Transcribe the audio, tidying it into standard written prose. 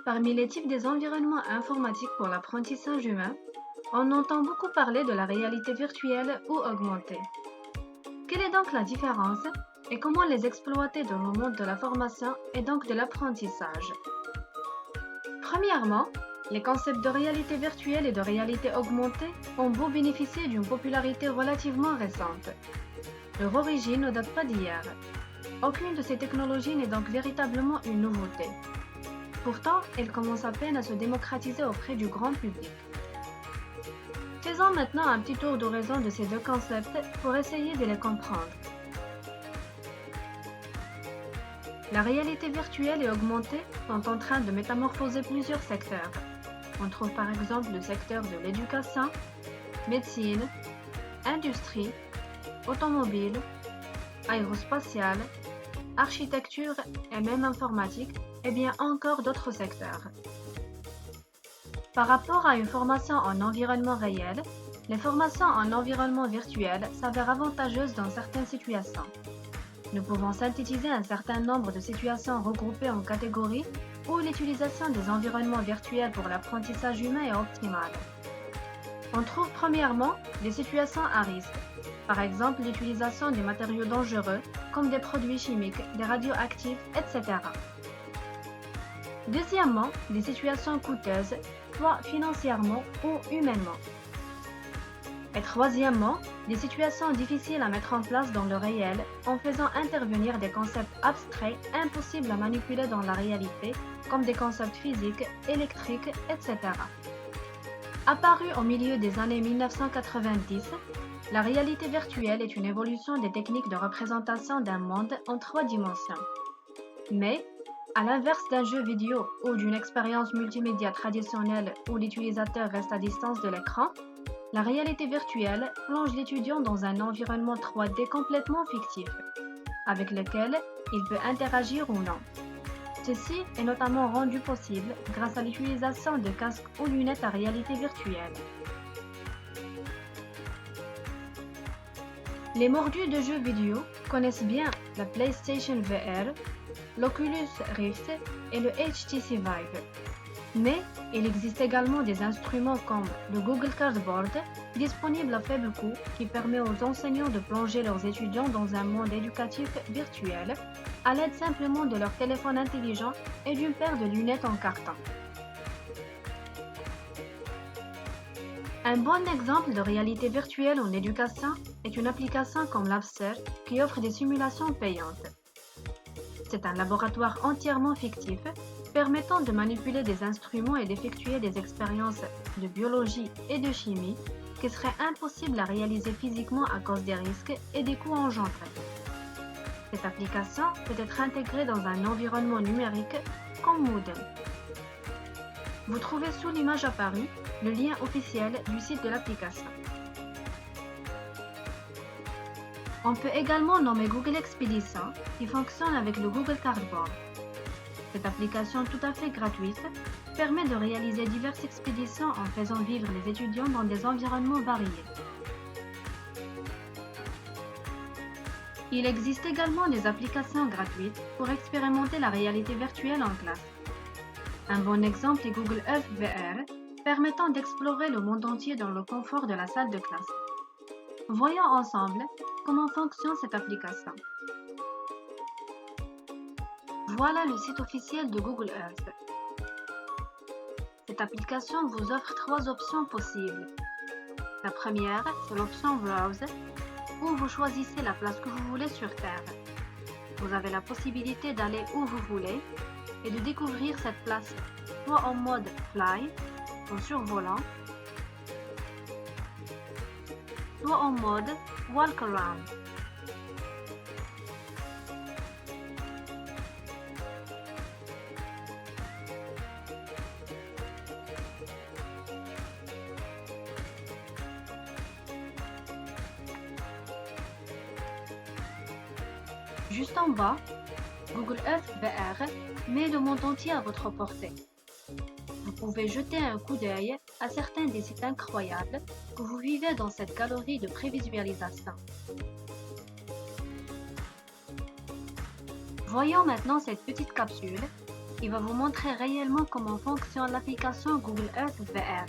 Parmi les types des environnements informatiques pour l'apprentissage humain, on entend beaucoup parler de la réalité virtuelle ou augmentée. Quelle est donc la différence et comment les exploiter dans le monde de la formation et donc de l'apprentissage? Premièrement, les concepts de réalité virtuelle et de réalité augmentée ont beau bénéficier d'une popularité relativement récente. Leur origine ne date pas d'hier. Aucune de ces technologies n'est donc véritablement une nouveauté. Pourtant, elles commencent à peine à se démocratiser auprès du grand public. Faisons maintenant un petit tour d'horizon de ces deux concepts pour essayer de les comprendre. La réalité virtuelle et augmentée sont en train de métamorphoser plusieurs secteurs. On trouve par exemple le secteur de l'éducation, médecine, industrie, automobile, aérospatiale, architecture et même informatique, et bien encore d'autres secteurs. Par rapport à une formation en environnement réel, les formations en environnement virtuel s'avèrent avantageuses dans certaines situations. Nous pouvons synthétiser un certain nombre de situations regroupées en catégories où l'utilisation des environnements virtuels pour l'apprentissage humain est optimale. On trouve premièrement des situations à risque, par exemple l'utilisation des matériaux dangereux comme des produits chimiques, des radioactifs, etc. Deuxièmement, des situations coûteuses, soit financièrement ou humainement. Et troisièmement, des situations difficiles à mettre en place dans le réel en faisant intervenir des concepts abstraits impossibles à manipuler dans la réalité, comme des concepts physiques, électriques, etc. Apparue au milieu des années 1990, la réalité virtuelle est une évolution des techniques de représentation d'un monde en 3 dimensions. Mais, à l'inverse d'un jeu vidéo ou d'une expérience multimédia traditionnelle où l'utilisateur reste à distance de l'écran, la réalité virtuelle plonge l'étudiant dans un environnement 3D complètement fictif, avec lequel il peut interagir ou non. Ceci est notamment rendu possible grâce à l'utilisation de casques ou lunettes à réalité virtuelle. Les mordus de jeux vidéo connaissent bien la PlayStation VR, l'Oculus Rift et le HTC Vive. Mais il existe également des instruments comme le Google Cardboard, disponible à faible coût, qui permet aux enseignants de plonger leurs étudiants dans un monde éducatif virtuel à l'aide simplement de leur téléphone intelligent et d'une paire de lunettes en carton. Un bon exemple de réalité virtuelle en éducation est une application comme Labster qui offre des simulations payantes. C'est un laboratoire entièrement fictif permettant de manipuler des instruments et d'effectuer des expériences de biologie et de chimie qui seraient impossibles à réaliser physiquement à cause des risques et des coûts engendrés. Cette application peut être intégrée dans un environnement numérique comme Moodle. Vous trouvez sous l'image apparue le lien officiel du site de l'application. On peut également nommer Google Expedition qui fonctionne avec le Google Cardboard. Cette application tout à fait gratuite permet de réaliser diverses expéditions en faisant vivre les étudiants dans des environnements variés. Il existe également des applications gratuites pour expérimenter la réalité virtuelle en classe. Un bon exemple est Google Earth VR, permettant d'explorer le monde entier dans le confort de la salle de classe. Voyons ensemble comment fonctionne cette application. Voilà le site officiel de Google Earth. Cette application vous offre 3 options possibles. La première, c'est l'option Browse, où vous choisissez la place que vous voulez sur Terre. Vous avez la possibilité d'aller où vous voulez et de découvrir cette place soit en mode Fly, en survolant, soit en mode Walk Around. Juste en bas, Google Earth VR met le monde entier à votre portée. Vous pouvez jeter un coup d'œil à certains des sites incroyables que vous vivez dans cette galerie de prévisualisation. Voyons maintenant cette petite capsule Il va vous montrer réellement comment fonctionne l'application Google Earth VR.